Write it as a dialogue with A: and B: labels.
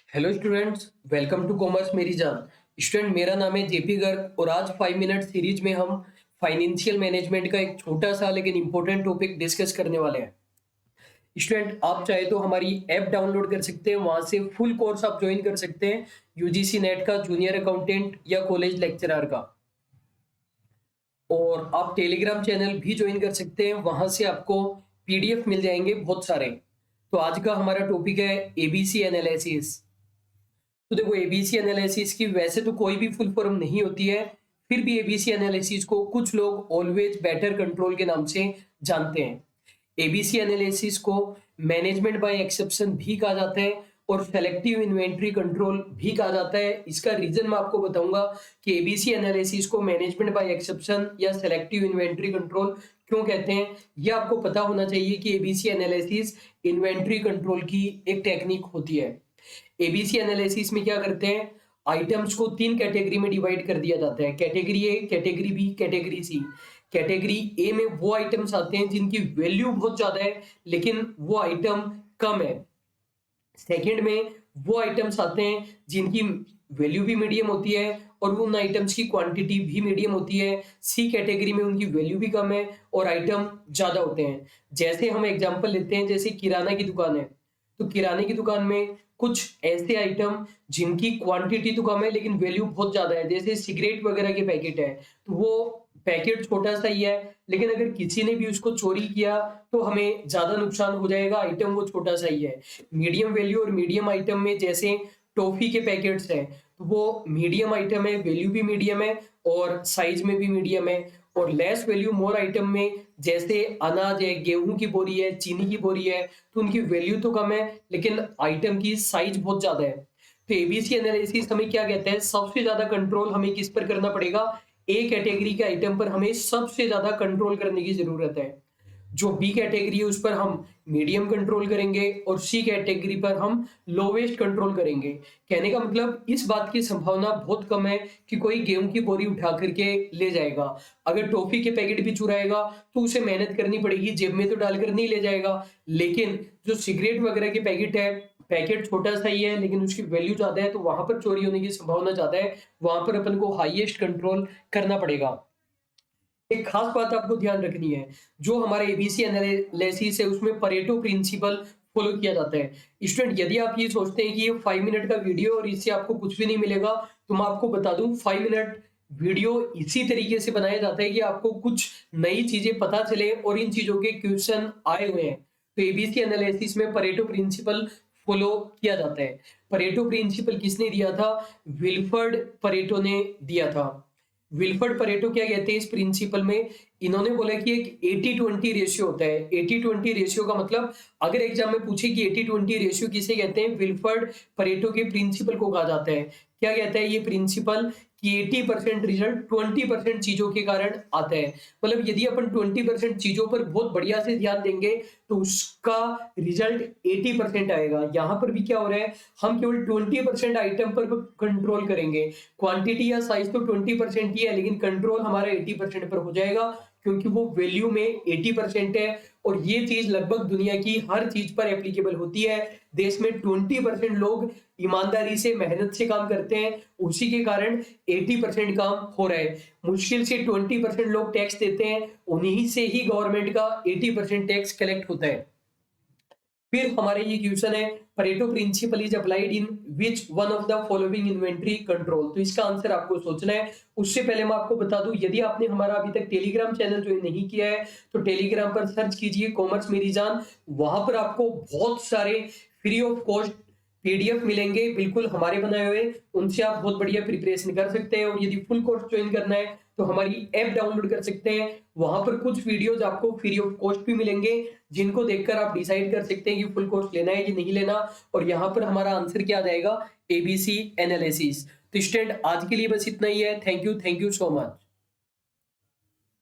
A: Hello students, welcome to commerce मेरी जान। Student, मेरा नाम है जेपी गर्ग और आज 5 मिनट सीरीज में हम फाइनेंशियल मैनेजमेंट का एक छोटा सा लेकिन इंपॉर्टेंट टॉपिक डिस्कस करने वाले हैं। स्टूडेंट, आप चाहे तो हमारी ऐप डाउनलोड कर सकते हैं, वहां से फुल कोर्स आप ज्वाइन कर सकते हैं, यूजीसी नेट का, जूनियर अकाउंटेंट या कॉलेज लेक्चरर का। और आप टेलीग्राम चैनल भी ज्वाइन कर सकते हैं, वहां से आपको पीडीएफ मिल जाएंगे बहुत सारे। तो आज का हमारा टॉपिक है एबीसी एनालिसिस। तो देखो, एबीसी एनालिसिस की वैसे तो कोई भी फुल फॉर्म नहीं होती है, फिर भी एबीसी एनालिसिस को कुछ लोग ऑलवेज बेटर कंट्रोल के नाम से जानते हैं। एबीसी एनालिसिस को मैनेजमेंट बाय एक्सेप्शन भी कहा जाता है और सेलेक्टिव इन्वेंट्री कंट्रोल भी कहा जाता है। इसका रीजन मैं आपको बताऊंगा कि एबीसी एनालिसिस को मैनेजमेंट बाय एक्सेप्शन या सेलेक्टिव इन्वेंट्री कंट्रोल क्यों कहते हैं। यह आपको पता होना चाहिए कि एबीसी एनालिसिस इन्वेंट्री कंट्रोल की एक टेक्निक होती है। एबीसी एनालिसिस में क्या करते हैं, आइटम्स को 3 कैटेगरी में डिवाइड कर दिया जाता है। Category A, category B, category C. Category A में वो आइटम्स आते हैं जिनकी वैल्यू बहुत ज्यादा है लेकिन वो आइटम कम है। सेकंड में वो आइटम्स आते हैं जिनकी वैल्यू भी मीडियम होती है और उन आइटम्स की क्वांटिटी भी मीडियम होती है। सी कैटेगरी में उनकी वैल्यू भी कम है और आइटम ज्यादा होते हैं। जैसे हम एग्जांपल लेते हैं, जैसे किराना की दुकान है, तो किराने की दुकान में कुछ ऐसे आइटम जिनकी क्वांटिटी तो कम है लेकिन वैल्यू बहुत ज्यादा है, जैसे सिगरेट वगैरह के पैकेट है, तो वो पैकेट छोटा सा ही है लेकिन अगर किसी ने भी उसको चोरी किया तो हमें ज्यादा नुकसान हो जाएगा, आइटम वो छोटा सा ही है। मीडियम वैल्यू और मीडियम आइटम में जैसे टॉफी के पैकेट्स हैं, तो वो मीडियम आइटम है, वैल्यू भी मीडियम है और साइज में भी मीडियम है। और लेस वैल्यू मोर आइटम में जैसे अनाज है, गेहूं की बोरी है, चीनी की बोरी है, तो उनकी वैल्यू तो कम है लेकिन आइटम की साइज बहुत ज्यादा है। तो एबीसी एनालिसिस हमें क्या कहते हैं, सबसे ज्यादा कंट्रोल हमें किस पर करना पड़ेगा, ए कैटेगरी के आइटम पर हमें सबसे ज्यादा कंट्रोल करने की जरूरत है। जो बी कैटेगरी है उस पर हम मीडियम कंट्रोल करेंगे और सी कैटेगरी पर हम लोवेस्ट कंट्रोल करेंगे। कहने का मतलब इस बात की संभावना बहुत कम है कि कोई गेहूं की बोरी उठा करके ले जाएगा। अगर टॉफी के पैकेट भी चुराएगा तो उसे मेहनत करनी पड़ेगी, जेब में तो डालकर नहीं ले जाएगा। लेकिन जो सिगरेट वगैरह के पैकेट है, पैकेट छोटा सा ही है लेकिन उसकी वैल्यू ज्यादा है, तो वहां पर चोरी होने की संभावना ज्यादा है, वहां पर अपन को हाईएस्ट कंट्रोल करना पड़ेगा। एक खास बात आपको ध्यान रखनी है, जो हमारा एबीसी एनालिसिस है उसमें परेटो प्रिंसिपल फॉलो किया जाता है। स्टूडेंट, यदि आप ये सोचते हैं कि ये 5 मिनट का वीडियो और इससे आपको कुछ भी नहीं मिलेगा, तो मैं आपको बता दूं 5 मिनट वीडियो इसी तरीके से बनाया जाता है कि आपको कुछ नई चीजें पता चले और इन चीजों के क्वेश्चन आए हुए हैं। तो एबीसी एनालिसिस में परेटो प्रिंसिपल फॉलो किया जाता है। परेटो प्रिंसिपल किसने दिया था, विल्फर्ड परेटो ने दिया था। विल्फर्ड परेटो क्या कहते हैं इस प्रिंसिपल में, इन्होंने बोला कि एक 80-20 रेशियो होता है। 80-20 रेशियो का मतलब अगर एग्जाम में पूछे कि 80-20 रेशियो किसे कहते हैं, विल्फर्ड परेटो के प्रिंसिपल को कहा जाता है। क्या कहता है ये प्रिंसिपल कि 80% रिजल्ट 20% चीजों के कारण आता है। मतलब यदि अपन 20% चीजों पर बहुत बढ़िया से ध्यान देंगे तो उसका रिजल्ट 80% आएगा। यहां पर भी क्या हो रहा है, हम केवल 20% आइटम पर कंट्रोल करेंगे। क्वांटिटी या साइज तो 20% ही है लेकिन कंट्रोल हमारा 80% पर हो जाएगा क्योंकि वो वैल्यू में 80% है। और ये चीज लगभग दुनिया की हर चीज पर एप्लीकेबल होती है। देश में 20% लोग ईमानदारी से मेहनत से काम करते हैं, उसी के कारण 80% काम हो रहा है। मुश्किल से 20% लोग टैक्स देते हैं, उन्हीं से ही गवर्नमेंट का 80% टैक्स कलेक्ट होता है। फिर हमारे ये क्वेश्चन है, Pareto principle is applied in which one of the following inventory control. तो इसका आंसर आपको सोचना है। उससे पहले मैं आपको बता दूं, यदि आपने हमारा अभी तक टेलीग्राम चैनल ज्वाइन नहीं किया है तो टेलीग्राम पर सर्च कीजिए कॉमर्स मेरी जान। वहां पर आपको बहुत सारे फ्री ऑफ कॉस्ट पीडीएफ मिलेंगे, बिल्कुल हमारे बनाए हुए, उनसे आप बहुत बढ़िया प्रिपरेशन कर सकते हैं। और यदि फुल कोर्स ज्वाइन करना है तो हमारी ऐप डाउनलोड कर सकते हैं, वहां पर कुछ वीडियोज आपको फ्री ऑफ कॉस्ट भी मिलेंगे जिनको देखकर आप डिसाइड कर सकते हैं कि फुल कोर्स लेना है कि नहीं लेना। और यहाँ पर हमारा आंसर क्या आ जाएगा, एबीसी एनालिसिस। तो स्टूडेंट, आज के लिए बस इतना ही है। Thank you so much.